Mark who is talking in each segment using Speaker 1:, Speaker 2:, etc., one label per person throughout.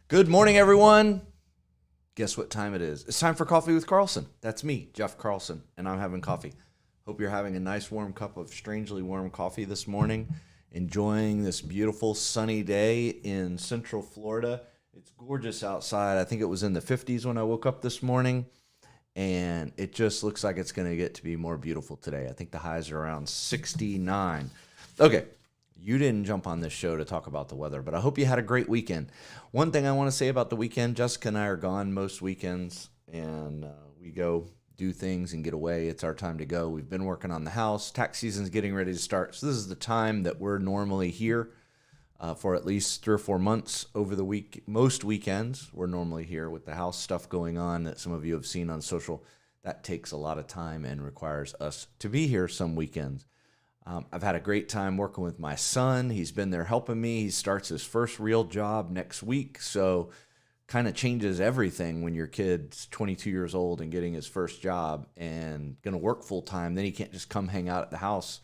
Speaker 1: Good morning, everyone. Guess what time it is? It's time for Coffee with Carlson. That's me, Jeff Carlson, and I'm having coffee. Hope you're having a nice warm cup of strangely warm coffee this morning, enjoying this beautiful sunny day in Central Florida. It's gorgeous outside. I think it was in the 50s when I woke up this morning, and it just looks like it's going to get to be more beautiful today. I think the highs are around 69. Okay. You didn't jump on this show to talk about the weather, but I hope you had a great weekend. One thing I want to say about the weekend, Jessica and I are gone most weekends, and we go do things and get away. It's our time to go. We've been working on the house. Tax season's getting ready to start, so this is the time that we're normally here for at least 3 or 4 months over the week. Most weekends, we're normally here with the house stuff going on that some of you have seen on social. That takes a lot of time and requires us to be here some weekends. I've had a great time working with my son. He's been there helping me. He starts his first real job next week, so kind of changes everything when your kid's 22 years old and getting his first job and going to work full time. Then he can't just come hang out at the house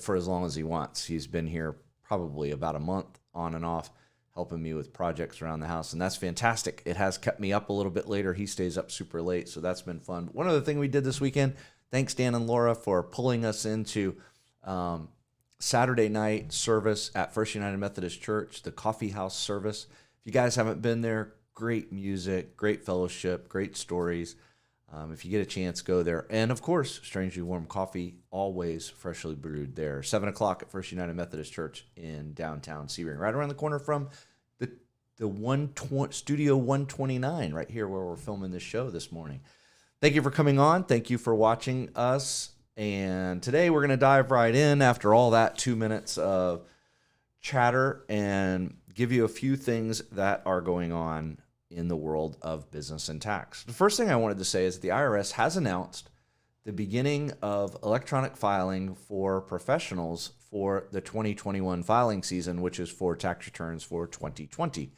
Speaker 1: for as long as he wants. He's been here probably about a month on and off helping me with projects around the house, and that's fantastic. It has kept me up a little bit later. He stays up super late, so that's been fun. One other thing we did this weekend, thanks, Dan and Laura, for pulling us into Saturday night service at First United Methodist Church, the coffee house service. If you guys haven't been there, great music, great fellowship, great stories. If you get a chance, go there. And, of course, strangely warm coffee, always freshly brewed there. 7 o'clock at First United Methodist Church in downtown Sebring, right around the corner from the Studio 129 right here where we're filming this show this morning. Thank you for coming on. Thank you for watching us. And today we're going to dive right in after all that 2 minutes of chatter and give you a few things that are going on in the world of business and tax. The first thing I wanted to say is that the IRS has announced the beginning of electronic filing for professionals for the 2021 filing season, which is for tax returns for 2020.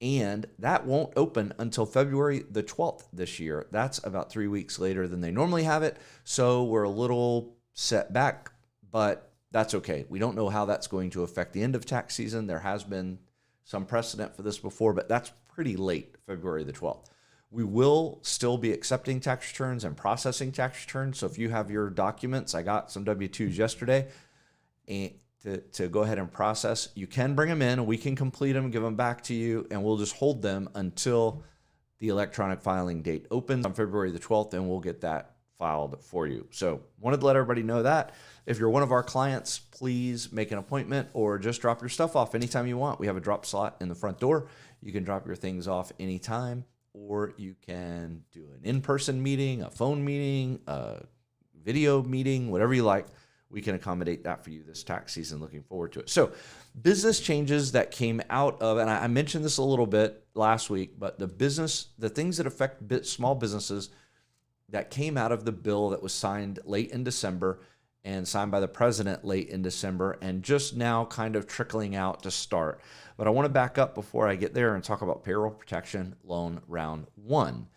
Speaker 1: And that won't open until February the 12th this year. That's about 3 weeks later than they normally have it. So we're a little set back, but that's okay. We don't know how that's going to affect the end of tax season. There has been some precedent for this before, but that's pretty late, February the 12th. We will still be accepting tax returns and processing tax returns. So if you have your documents, I got some W-2s yesterday, and to go ahead and process. You can bring them in, and we can complete them, give them back to you, and we'll just hold them until the electronic filing date opens on February the 12th, and we'll get that filed for you. So wanted to let everybody know that. If you're one of our clients, please make an appointment or just drop your stuff off anytime you want. We have a drop slot in the front door. You can drop your things off anytime, or you can do an in-person meeting, a phone meeting, a video meeting, whatever you like. We can accommodate that for you this tax season. Looking forward to it. So business changes that came out of, and I mentioned this a little bit last week, but the things that affect small businesses that came out of the bill that was signed late in December and signed by the president late in December and just now kind of trickling out to start. But I want to back up before I get there and talk about payroll protection loan round 1.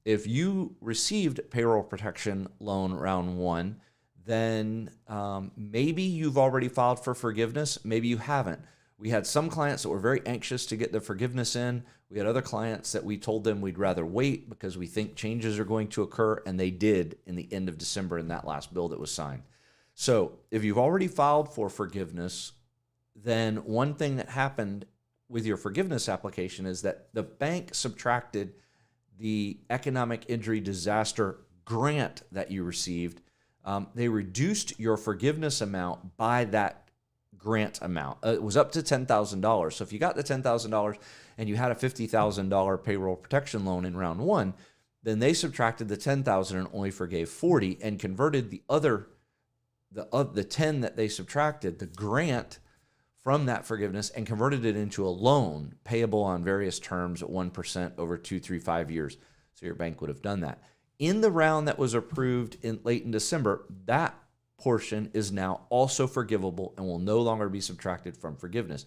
Speaker 1: If you received payroll protection loan round 1, then maybe you've already filed for forgiveness. Maybe you haven't. We had some clients that were very anxious to get the forgiveness in. We had other clients that we told them we'd rather wait because we think changes are going to occur, and they did in the end of December in that last bill that was signed. So if you've already filed for forgiveness, then one thing that happened with your forgiveness application is that the bank subtracted the economic injury disaster grant that you received. They reduced your forgiveness amount by that grant amount. It was up to $10,000. So if you got the $10,000 and you had a $50,000 payroll protection loan in round 1, then they subtracted the $10,000 and only forgave $40,000 and converted the 10 that they subtracted, the grant from that forgiveness, and converted it into a loan payable on various terms at 1% over 2, 3, 5 years. So your bank would have done that. In the round that was approved late in December, that portion is now also forgivable and will no longer be subtracted from forgiveness.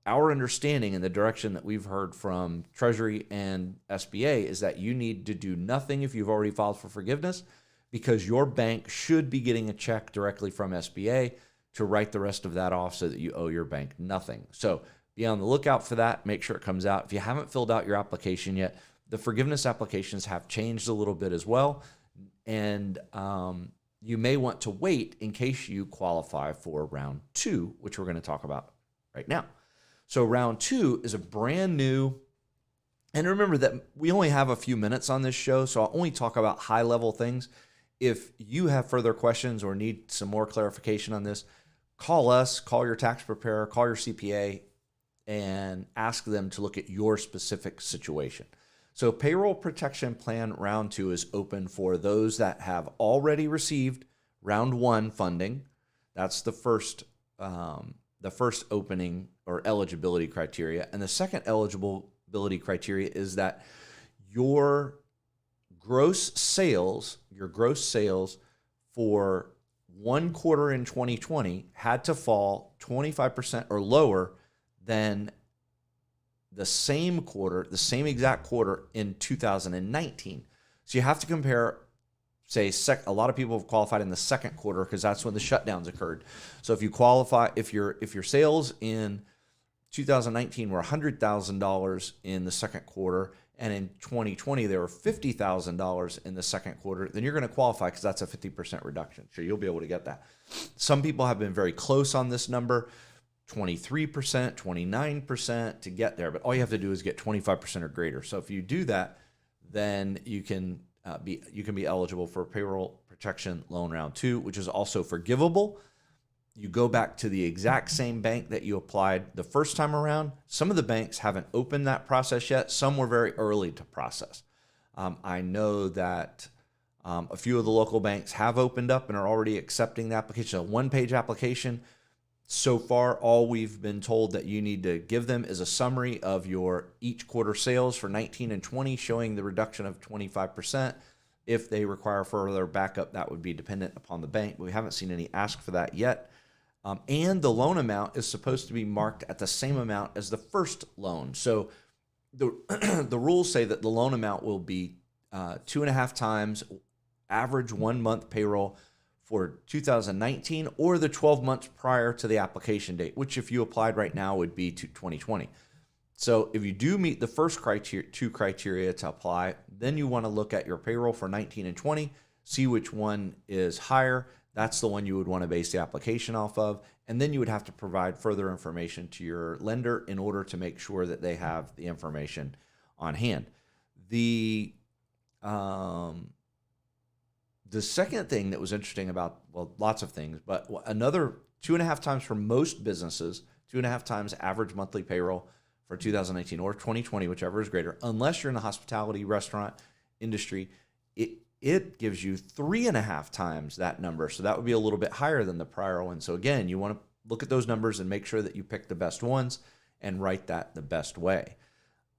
Speaker 1: Our understanding and the direction that we've heard from Treasury and SBA is that you need to do nothing if you've already filed for forgiveness, because your bank should be getting a check directly from SBA to write the rest of that off so that you owe your bank nothing. So be on the lookout for that. Make sure it comes out. If you haven't filled out your application yet, the forgiveness applications have changed a little bit as well. And you may want to wait in case you qualify for round 2, which we're going to talk about right now. So round 2 is a brand new, and remember that we only have a few minutes on this show, so I'll only talk about high-level things. If you have further questions or need some more clarification on this, call us, call your tax preparer, call your CPA, and ask them to look at your specific situation. So Payroll Protection Plan Round 2 is open for those that have already received Round 1 funding. That's the first opening or eligibility criteria. And the second eligibility criteria is that your gross sales for one quarter in 2020 had to fall 25% or lower than the same exact quarter in 2019. So you have to compare, say, a lot of people have qualified in the second quarter because that's when the shutdowns occurred. So if you qualify, if your sales in 2019 were $100,000 in the second quarter, and in 2020 they were $50,000 in the second quarter, then you're going to qualify because that's a 50% reduction. So you'll be able to get that. Some people have been very close on this number, 23%, 29% to get there, but all you have to do is get 25% or greater. So if you do that, then you can be eligible for Payroll Protection Loan Round 2, which is also forgivable. You go back to the exact same bank that you applied the first time around. Some of the banks haven't opened that process yet. Some were very early to process. I know that a few of the local banks have opened up and are already accepting the application. A one-page application. So far, all we've been told that you need to give them is a summary of your each quarter sales for 19 and 20, showing the reduction of 25%. If they require further backup, that would be dependent upon the bank. We haven't seen any ask for that yet. And the loan amount is supposed to be marked at the same amount as the first loan. So the rules say that the loan amount will be 2.5 times average 1 month payroll for 2019 or the 12 months prior to the application date, which if you applied right now would be to 2020. So if you do meet the first two criteria to apply, then you want to look at your payroll for 19 and 20, see which one is higher. That's the one you would want to base the application off of. And then you would have to provide further information to your lender in order to make sure that they have the information on hand. The second thing that was interesting about, well, lots of things, but another 2.5 times for most businesses, 2.5 times average monthly payroll for 2019 or 2020, whichever is greater, unless you're in the hospitality restaurant industry, it gives you 3.5 times that number. So that would be a little bit higher than the prior one. So again, you want to look at those numbers and make sure that you pick the best ones and write that the best way.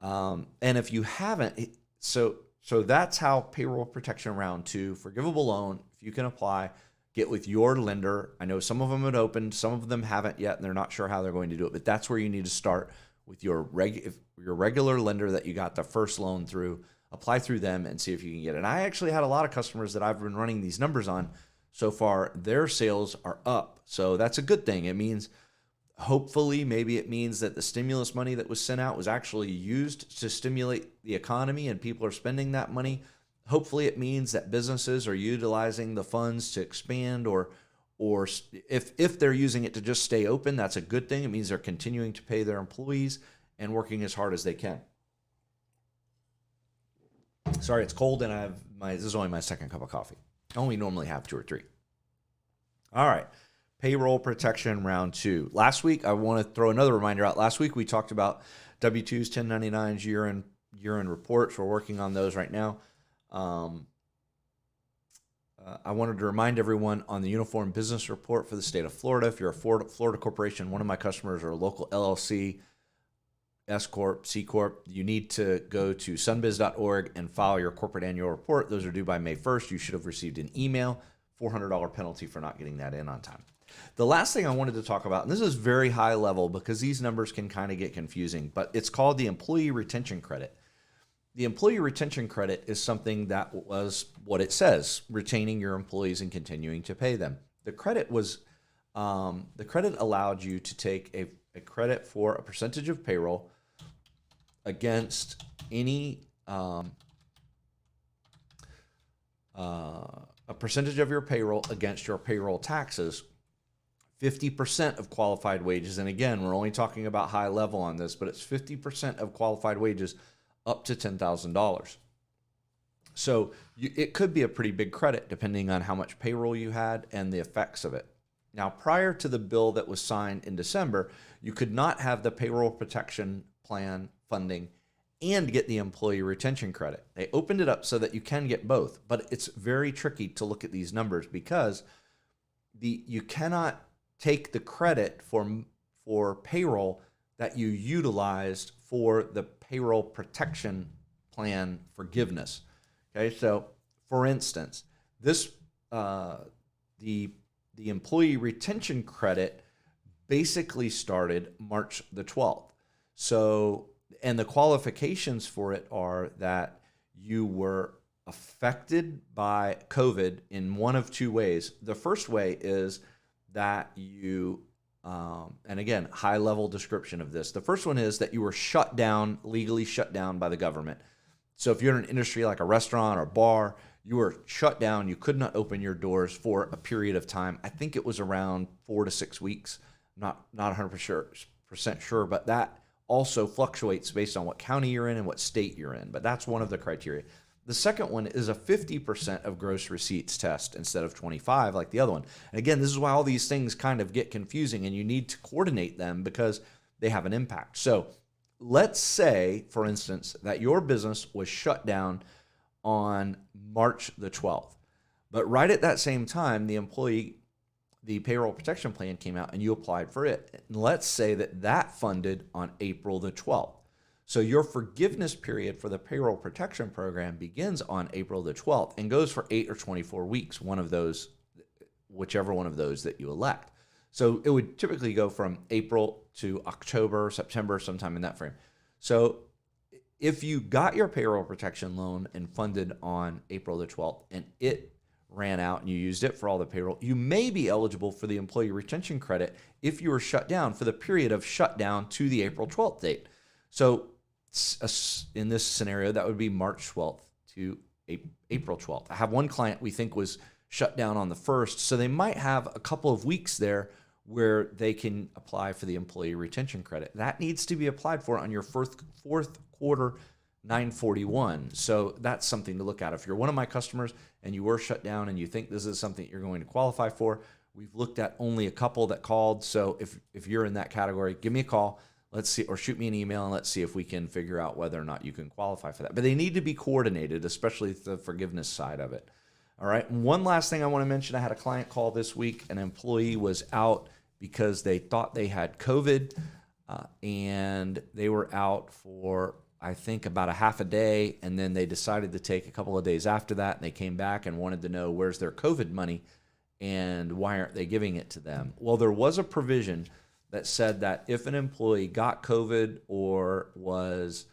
Speaker 1: And if you haven't, so that's how Payroll Protection Round 2, forgivable loan, if you can apply, get with your lender. I know some of them have opened, some of them haven't yet, and they're not sure how they're going to do it, but that's where you need to start with your regular lender that you got the first loan through. Apply through them and see if you can get it. And I actually had a lot of customers that I've been running these numbers on so far. Their sales are up. So that's a good thing. It means, hopefully, maybe it means that the stimulus money that was sent out was actually used to stimulate the economy and people are spending that money. Hopefully it means that businesses are utilizing the funds to expand, or if they're using it to just stay open, that's a good thing. It means they're continuing to pay their employees and working as hard as they can. Sorry, it's cold, and this is only my second cup of coffee. I only normally have 2 or 3. All right, Payroll Protection Round 2. Last week, I want to throw another reminder out. Last week, we talked about W-2s, 1099s, year-end reports. We're working on those right now. I wanted to remind everyone on the Uniform Business Report for the state of Florida. If you're a Florida corporation, one of my customers, or a local LLC, S Corp, C Corp, you need to go to sunbiz.org and file your corporate annual report. Those are due by May 1st. You should have received an email, $400 penalty for not getting that in on time. The last thing I wanted to talk about, and this is very high level because these numbers can kind of get confusing, but it's called the Employee Retention Credit. The Employee Retention Credit is something that was what it says, retaining your employees and continuing to pay them. The credit allowed you to take a credit for a percentage of payroll against any a percentage of your payroll against your payroll taxes, 50% of qualified wages. And again, we're only talking about high level on this, but it's 50% of qualified wages up to $10,000. So it could be a pretty big credit depending on how much payroll you had and the effects of it. Now, prior to the bill that was signed in December, you could not have the payroll protection plan funding and get the employee retention credit. They opened it up so that you can get both, but it's very tricky to look at these numbers because you cannot take the credit for payroll that you utilized for the payroll protection plan forgiveness. Okay, so for instance, this the employee retention credit basically started March the 12th. So, and the qualifications for it are that you were affected by COVID in one of two ways. The first way is that you, and again, high level description of this. The first one is that you were shut down, legally shut down by the government. So if you're in an industry like a restaurant or bar, you were shut down. You could not open your doors for a period of time. I think it was around 4 to 6 weeks. Not 100% sure, but that also fluctuates based on what county you're in and what state you're in. But that's one of the criteria. The second one is a 50% of gross receipts test instead of 25 like the other one. And again, this is why all these things kind of get confusing and you need to coordinate them because they have an impact. So let's say, for instance, that your business was shut down on March the 12th. But right at that same time, the payroll protection plan came out and you applied for it. And let's say that funded on April the 12th. So your forgiveness period for the payroll protection program begins on April the 12th and goes for 8 or 24 weeks, one of those, whichever one of those that you elect. So it would typically go from April to October, September, sometime in that frame. So if you got your payroll protection loan and funded on April the 12th and it ran out and you used it for all the payroll, you may be eligible for the employee retention credit if you were shut down for the period of shutdown to the April 12th date. So in this scenario, that would be March 12th to April 12th. I have one client we think was shut down on the 1st, so they might have a couple of weeks there where they can apply for the employee retention credit. That needs to be applied for on your fourth quarter 941. So that's something to look at. If you're one of my customers and you were shut down and you think this is something you're going to qualify for, we've looked at only a couple that called. So if you're in that category, give me a call. Let's see, or shoot me an email and let's see if we can figure out whether or not you can qualify for that. But they need to be coordinated, especially the forgiveness side of it. All right. One last thing I want to mention. I had a client call this week. An employee was out because they thought they had COVID and they were out for, I think, about a half a day. And then they decided to take a couple of days after that. And they came back and wanted to know where's their COVID money and why aren't they giving it to them? Well, there was a provision that said that if an employee got COVID or was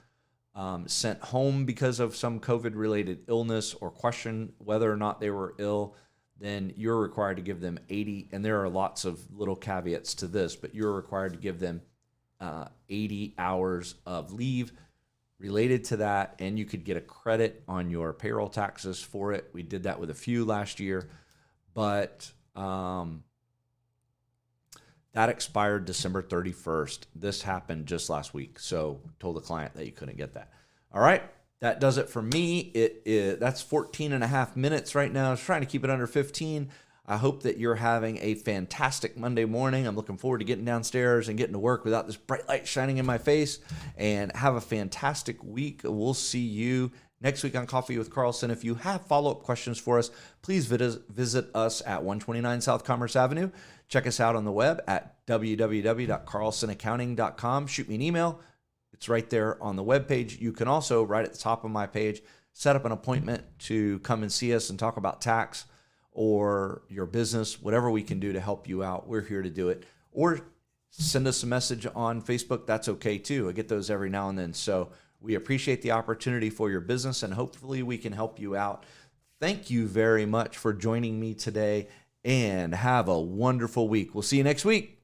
Speaker 1: sent home because of some COVID-related illness or question whether or not they were ill, then you're required to give them 80, and there are lots of little caveats to this, but you're required to give them 80 hours of leave related to that, and you could get a credit on your payroll taxes for it. We did that with a few last year, but that expired December 31st. This happened just last week, so told the client that you couldn't get that. All right, that does it for me. That's 14 and a half minutes right now. I was trying to keep it under 15. I hope that you're having a fantastic Monday morning. I'm looking forward to getting downstairs and getting to work without this bright light shining in my face. And have a fantastic week. We'll see you next week on Coffee with Carlson. If you have follow-up questions for us, please visit us at 129 South Commerce Avenue. Check us out on the web at www.carlsonaccounting.com. Shoot me an email. It's right there on the webpage. You can also, right at the top of my page, set up an appointment to come and see us and talk about tax or your business, whatever we can do to help you out. We're here to do it. Or send us a message on Facebook. That's okay too. I get those every now and then. So we appreciate the opportunity for your business, and hopefully we can help you out. Thank you very much for joining me today, and have a wonderful week. We'll see you next week.